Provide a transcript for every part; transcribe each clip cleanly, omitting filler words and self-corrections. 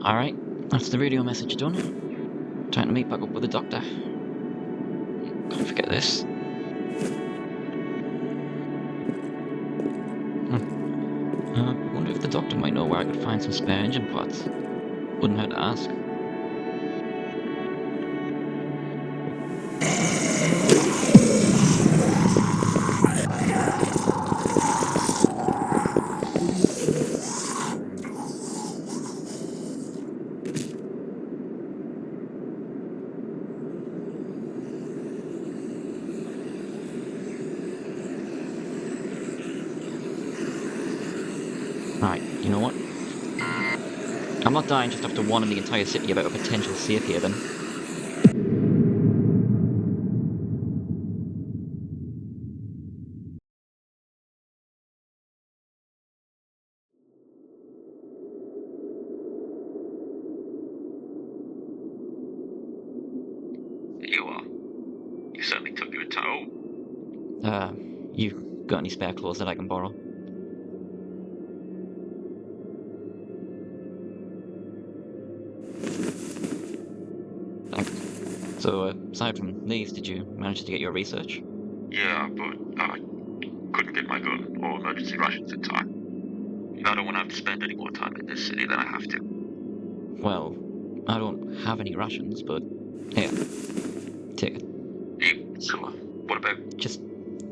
Alright, that's the radio message done. Time to meet back up with the doctor. Can't forget this. I wonder if the doctor might know where I could find some spare engine parts. Wouldn't hurt to ask. Right, you know what? I'm not dying just after warning the entire city about a potential safe haven. You are. You certainly took your toe. You got any spare clothes that I can borrow? Thanks. So, aside from these, did you manage to get your research? Yeah, but I couldn't get my gun or emergency rations in time. I don't want to have to spend any more time in this city than I have to. Well, I don't have any rations, but here, take it. So, what about? Just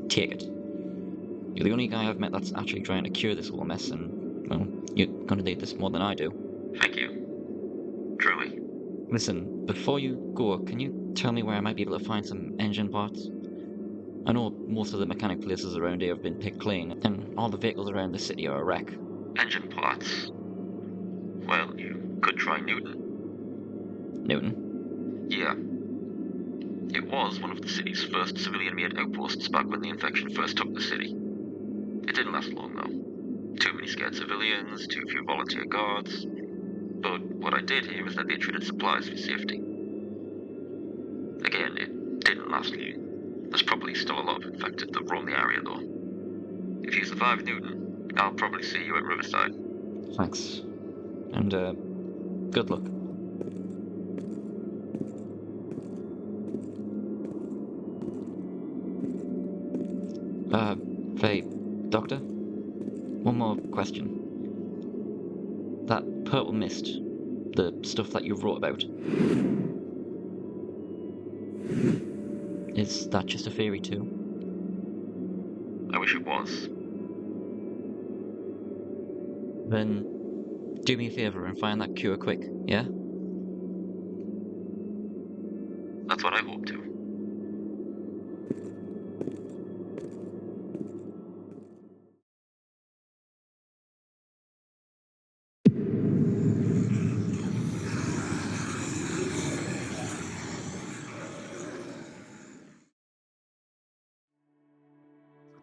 take it. You're the only guy I've met that's actually trying to cure this whole mess, and, well, you're gonna need this more than I do. Thank you. Truly. Listen, before you go, can you tell me where I might be able to find some engine parts? I know most of the mechanic places around here have been picked clean, and all the vehicles around the city are a wreck. Engine parts. Well, you could try Newton. Newton? Yeah. It was one of the city's first civilian-made outposts back when the infection first took the city. It didn't last long, though. Too many scared civilians, too few volunteer guards. But what I did hear is that they treated supplies for safety. Again, it didn't last long. There's probably still a lot of infected that roam the area, though. If you survive Newton, I'll probably see you at Riverside. Thanks. And, good luck. Hey, Doctor? One more question. That purple mist, the stuff that you wrote about, is that just a theory too? I wish it was. Then do me a favor and find that cure quick, yeah? That's what I hope to.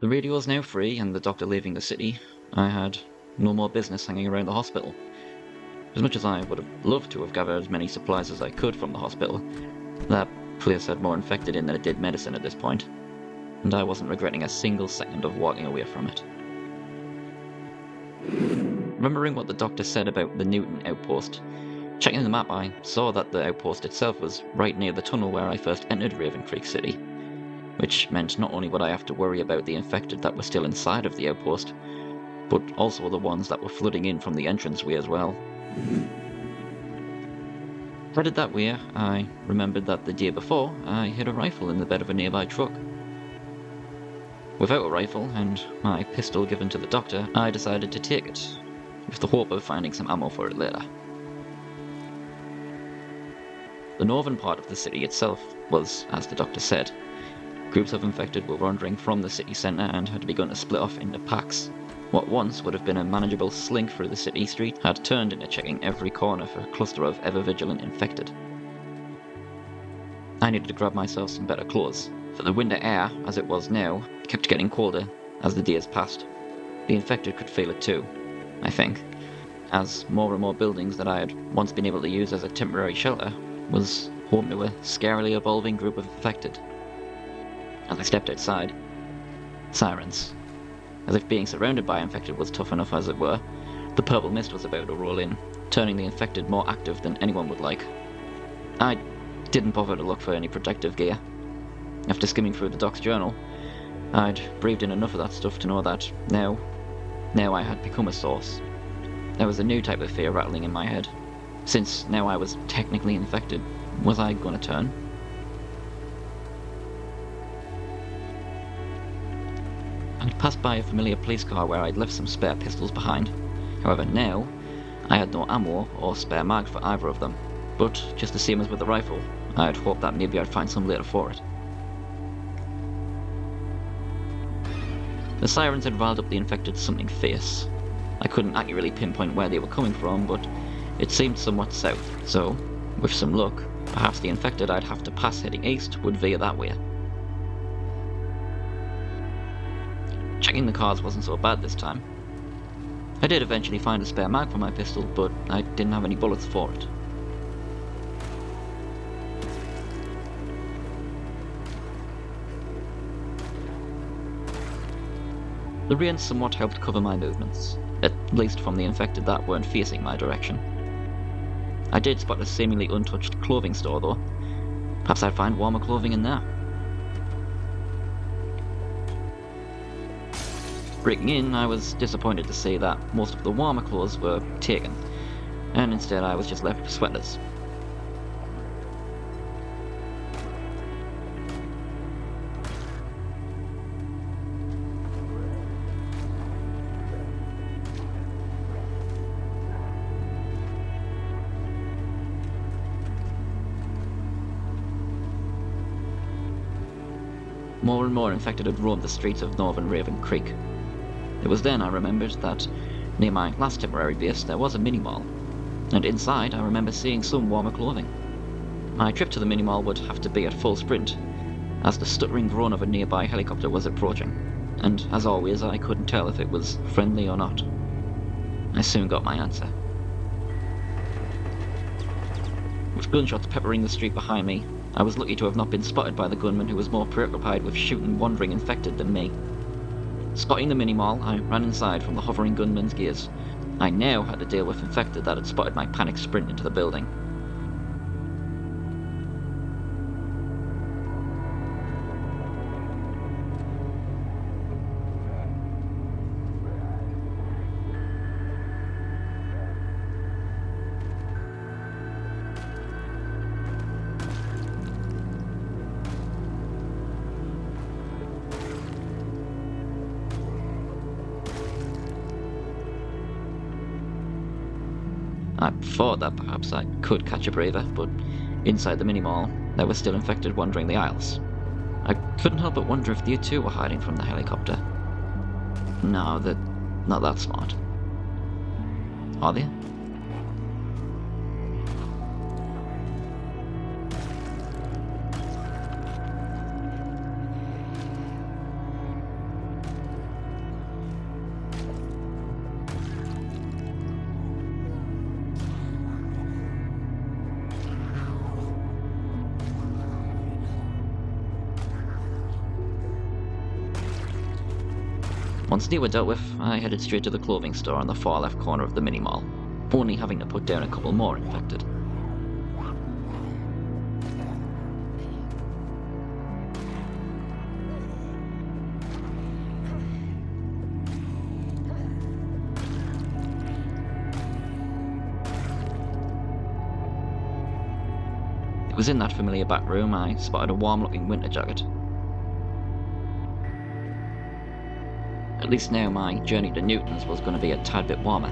The radio is now free, and the doctor leaving the city. I had no more business hanging around the hospital. As much as I would have loved to have gathered as many supplies as I could from the hospital, that place had more infected in than it did medicine at this point, and I wasn't regretting a single second of walking away from it. Remembering what the doctor said about the Newton outpost, checking the map I saw that the outpost itself was right near the tunnel where I first entered Raven Creek City, which meant not only would I have to worry about the infected that were still inside of the outpost, but also the ones that were flooding in from the entranceway as well. Headed that way, I remembered that the day before I hid a rifle in the bed of a nearby truck. Without a rifle, and my pistol given to the doctor, I decided to take it, with the hope of finding some ammo for it later. The northern part of the city itself was, as the doctor said, groups of infected were wandering from the city centre and had begun to split off into packs. What once would have been a manageable slink through the city street had turned into checking every corner for a cluster of ever-vigilant infected. I needed to grab myself some better clothes, for the winter air, as it was now, kept getting colder as the days passed. The infected could feel it too, I think, as more and more buildings that I had once been able to use as a temporary shelter was home to a scarily evolving group of infected. As I stepped outside, sirens. As if being surrounded by infected was tough enough as it were, the purple mist was about to roll in, turning the infected more active than anyone would like. I didn't bother to look for any protective gear. After skimming through the doc's journal, I'd breathed in enough of that stuff to know that now I had become a source. There was a new type of fear rattling in my head. Since now I was technically infected, was I going to turn? I'd passed by a familiar police car where I'd left some spare pistols behind. However, now I had no ammo or spare mag for either of them. But just the same as with the rifle, I'd hoped that maybe I'd find some later for it. The sirens had riled up the infected something fierce. I couldn't accurately pinpoint where they were coming from, but it seemed somewhat south, so, with some luck, perhaps the infected I'd have to pass heading east would veer that way. Checking the cars wasn't so bad this time. I did eventually find a spare mag for my pistol, but I didn't have any bullets for it. The rain somewhat helped cover my movements, at least from the infected that weren't facing my direction. I did spot a seemingly untouched clothing store though. Perhaps I'd find warmer clothing in there. Breaking in, I was disappointed to see that most of the warmer clothes were taken, and instead I was just left with sweaters. More and more infected had roamed the streets of Northern Raven Creek. It was then I remembered that near my last temporary base there was a mini-mall, and inside I remember seeing some warmer clothing. My trip to the mini-mall would have to be at full sprint, as the stuttering groan of a nearby helicopter was approaching, and as always I couldn't tell if it was friendly or not. I soon got my answer. With gunshots peppering the street behind me, I was lucky to have not been spotted by the gunman who was more preoccupied with shooting wandering infected than me. Spotting the mini-mall, I ran inside from the hovering gunman's gaze. I now had to deal with infected that had spotted my panicked sprint into the building. I thought that perhaps I could catch a breather, but inside the mini-mall, there were still infected wandering the aisles. I couldn't help but wonder if they too were hiding from the helicopter. No, they're not that smart. Are they? Once they were dealt with, I headed straight to the clothing store on the far left corner of the mini-mall, only having to put down a couple more infected. It was in that familiar back room I spotted a warm-looking winter jacket. At least now my journey to Newton's was going to be a tad bit warmer.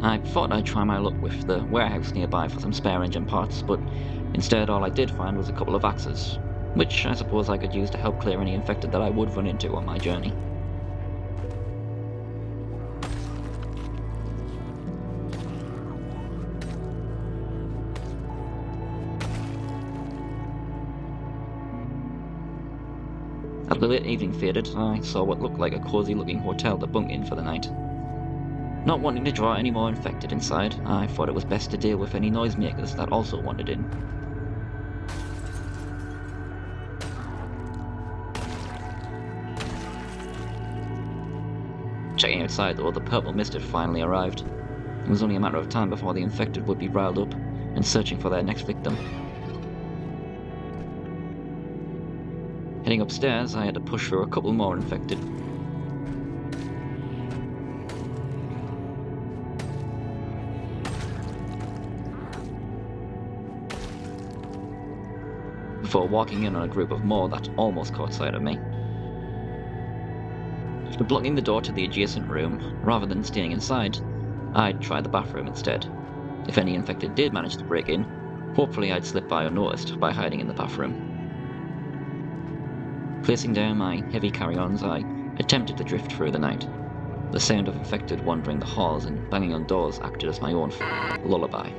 I thought I'd try my luck with the warehouse nearby for some spare engine parts, but instead all I did find was a couple of axes, which I suppose I could use to help clear any infected that I would run into on my journey. As the late evening faded, I saw what looked like a cosy-looking hotel to bunk in for the night. Not wanting to draw any more infected inside, I thought it was best to deal with any noisemakers that also wandered in. Checking outside though, the purple mist had finally arrived. It was only a matter of time before the infected would be riled up and searching for their next victim. Heading upstairs, I had to push through a couple more infected. Before walking in on a group of more that almost caught sight of me. After blocking the door to the adjacent room, rather than staying inside, I'd try the bathroom instead. If any infected did manage to break in, hopefully I'd slip by unnoticed by hiding in the bathroom. Placing down my heavy carry-ons, I attempted to drift through the night. The sound of infected wandering the halls and banging on doors acted as my own lullaby.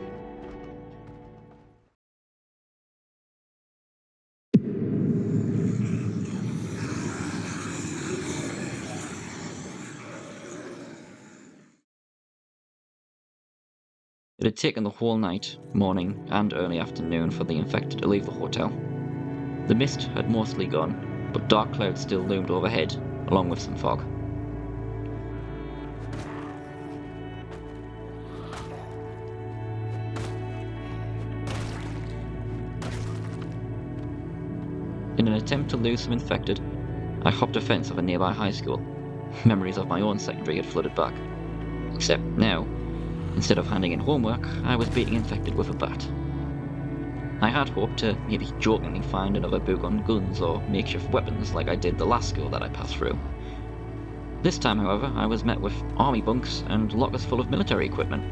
It had taken the whole night, morning, and early afternoon for the infected to leave the hotel. The mist had mostly gone, but dark clouds still loomed overhead, along with some fog. In an attempt to lose some infected, I hopped a fence of a nearby high school. Memories of my own secondary had flooded back. Except now, instead of handing in homework, I was beating infected with a bat. I had hoped to maybe jokingly find another book on guns or makeshift weapons like I did the last school that I passed through. This time, however, I was met with army bunks and lockers full of military equipment.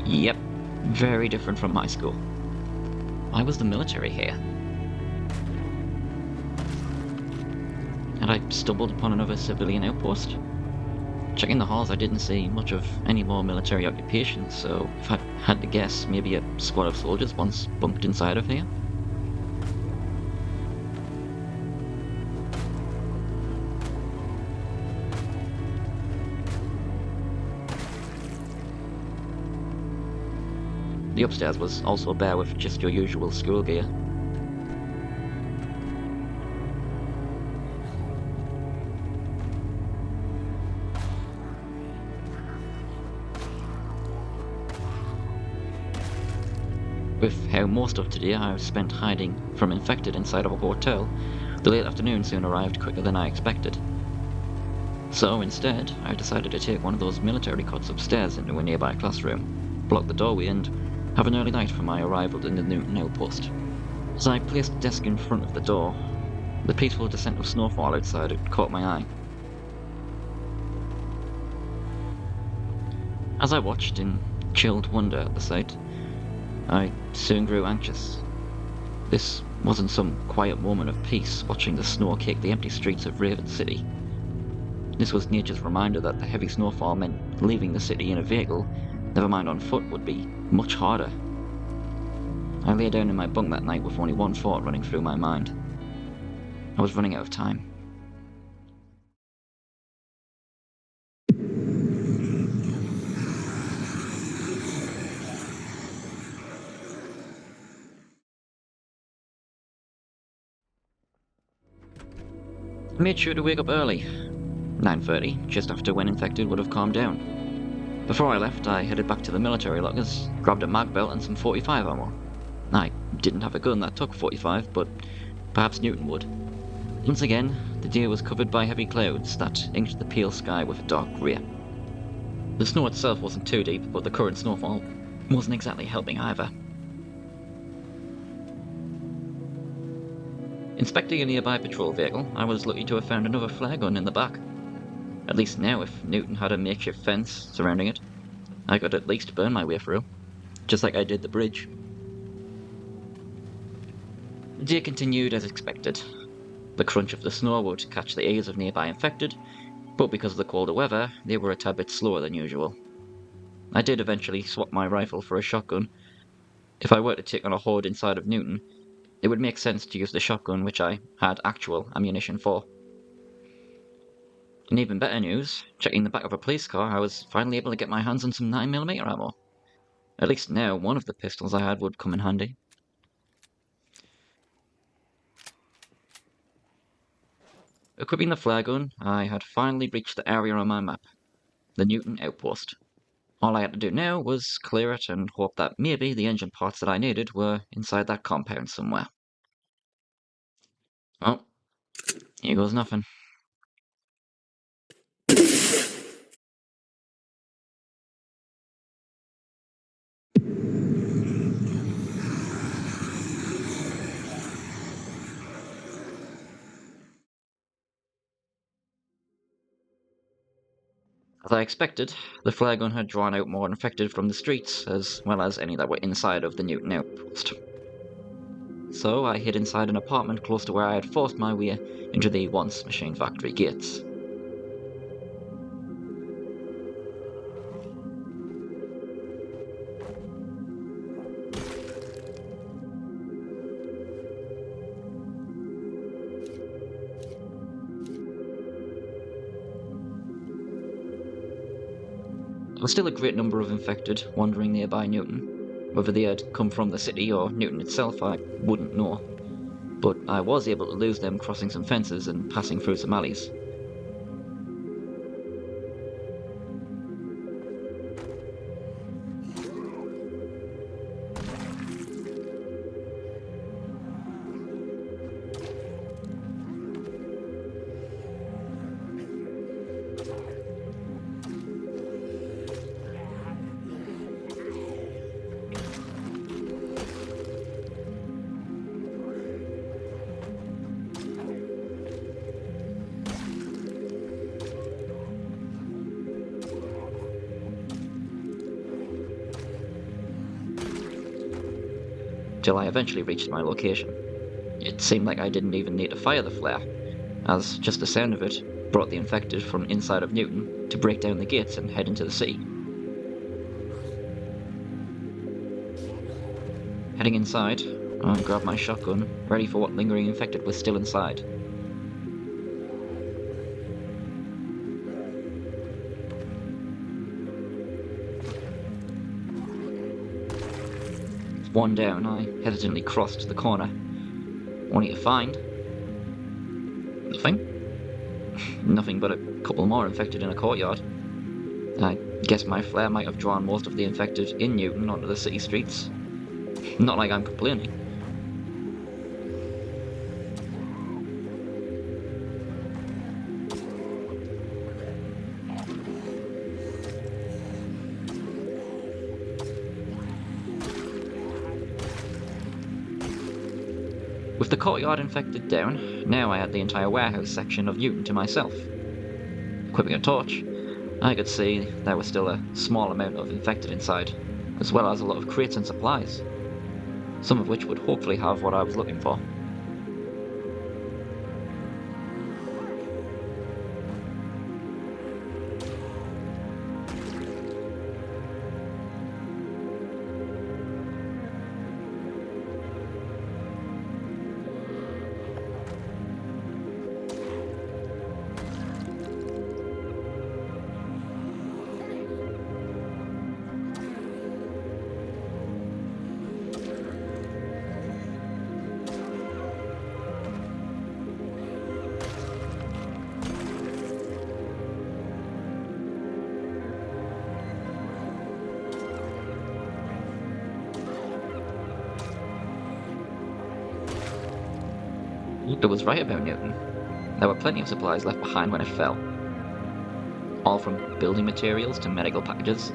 Yep, very different from my school. Why was the military here? Had I stumbled upon another civilian outpost? Checking the halls, I didn't see much of any more military occupations, so if I had to guess, maybe a squad of soldiers once bunked inside of here? The upstairs was also bare with just your usual school gear. With how most of today I have spent hiding from infected inside of a hotel, the late afternoon soon arrived quicker than I expected. So instead, I decided to take one of those military cots upstairs into a nearby classroom, block the doorway and have an early night for my arrival in the Newton Outpost. As I placed the desk in front of the door, the peaceful descent of snowfall outside had caught my eye. As I watched in chilled wonder at the sight, I soon grew anxious. This wasn't some quiet moment of peace watching the snow cake the empty streets of Raven City. This was nature's reminder that the heavy snowfall meant leaving the city in a vehicle, never mind on foot, would be much harder. I lay down in my bunk that night with only one thought running through my mind. I was running out of time. I made sure to wake up early, 9:30, just after when infected would have calmed down. Before I left, I headed back to the military lockers, grabbed a mag belt and some 45 ammo. I didn't have a gun that took 45, but perhaps Newton would. Once again, the day was covered by heavy clouds that inked the pale sky with a dark grey. The snow itself wasn't too deep, but the current snowfall wasn't exactly helping either. Inspecting a nearby patrol vehicle, I was lucky to have found another flare gun in the back. At least now, if Newton had a makeshift fence surrounding it, I could at least burn my way through, just like I did the bridge. The day continued as expected. The crunch of the snow would catch the ears of nearby infected, but because of the colder weather, they were a tad bit slower than usual. I did eventually swap my rifle for a shotgun. If I were to take on a horde inside of Newton, it would make sense to use the shotgun which I had actual ammunition for. In even better news, checking the back of a police car, I was finally able to get my hands on some 9mm ammo. At least now, one of the pistols I had would come in handy. Equipping the flare gun, I had finally reached the area on my map, the Newton Outpost. All I had to do now was clear it and hope that maybe the engine parts that I needed were inside that compound somewhere. Well, here goes nothing. As I expected, the flare gun had drawn out more infected from the streets, as well as any that were inside of the Newton Outpost. So I hid inside an apartment close to where I had forced my way into the once machine factory gates. There was still a great number of infected wandering nearby Newton. Whether they had come from the city or Newton itself, I wouldn't know. But I was able to lose them crossing some fences and passing through some alleys. Till I eventually reached my location. It seemed like I didn't even need to fire the flare, as just the sound of it brought the infected from inside of Newton to break down the gates and head into the city. Heading inside, I grabbed my shotgun, ready for what lingering infected was still inside. One down, I hesitantly crossed the corner, only to find nothing. Nothing but a couple more infected in a courtyard. I guess my flare might have drawn most of the infected in Newton onto the city streets. Not like I'm complaining. With the courtyard infected down, now I had the entire warehouse section of Newton to myself. Equipping a torch, I could see there was still a small amount of infected inside, as well as a lot of crates and supplies, some of which would hopefully have what I was looking for. It was right about Newton. There were plenty of supplies left behind when it fell. All from building materials to medical packages,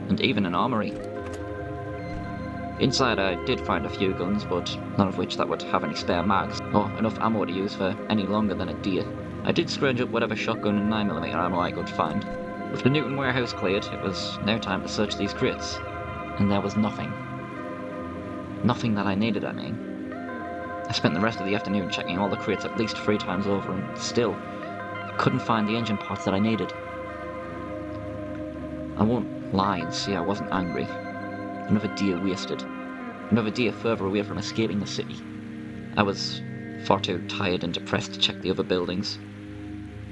and even an armory. Inside I did find a few guns, but none of which that would have any spare mags, or enough ammo to use for any longer than a day. I did scrounge up whatever shotgun and 9mm ammo I could find. With the Newton warehouse cleared, it was now time to search these crates, and there was nothing. Nothing that I needed, I mean. I spent the rest of the afternoon checking all the crates at least 3 times over, and still, I couldn't find the engine parts that I needed. I won't lie and say I wasn't angry. Another day wasted. Another day further away from escaping the city. I was far too tired and depressed to check the other buildings.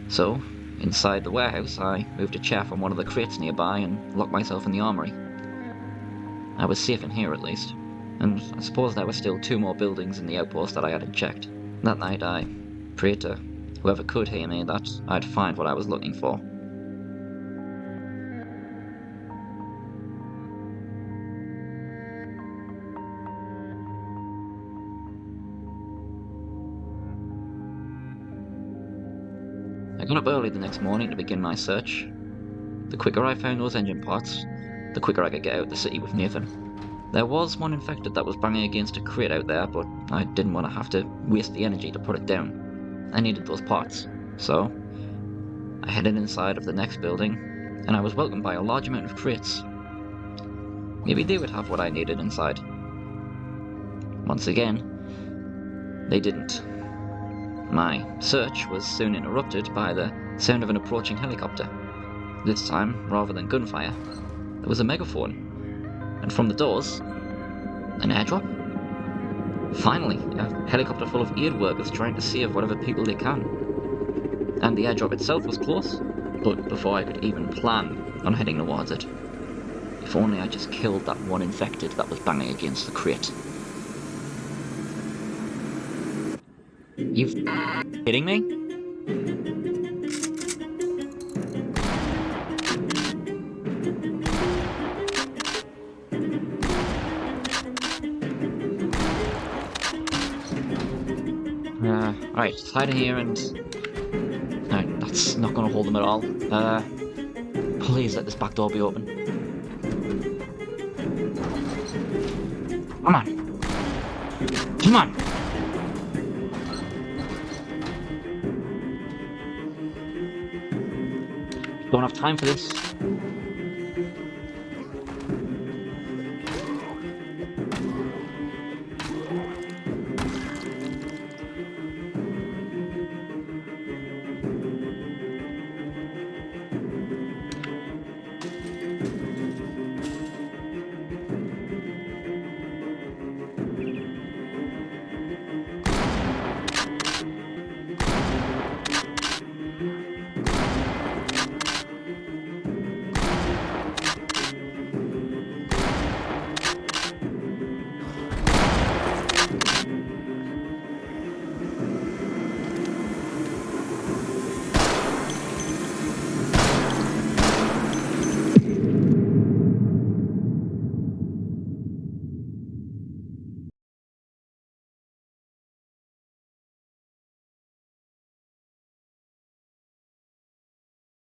So, inside the warehouse, I moved a chair from one of the crates nearby and locked myself in the armory. I was safe in here at least. And I suppose there were still 2 more buildings in the outpost that I hadn't checked. That night I Pray to whoever could hear me that I'd find what I was looking for. I got up early the next morning to begin my search. The quicker I found those engine parts, the quicker I could get out of the city with Nathan. There was one infected that was banging against a crate out there, but I didn't want to have to waste the energy to put it down. I needed those parts, so I headed inside of the next building, and I was welcomed by a large amount of crates. Maybe they would have what I needed inside. Once again, they didn't. My search was soon interrupted by the sound of an approaching helicopter. This time, rather than gunfire, there was a megaphone, and from the doors, an airdrop? Finally, a helicopter full of aid workers trying to save whatever people they can. And the airdrop itself was close, but before I could even plan on heading towards it. If only I just killed that one infected that was banging against the crate. You kidding me? Right, hide in here and... No, that's not gonna hold them at all. Please let this back door be open. Come on! Come on! Don't have time for this.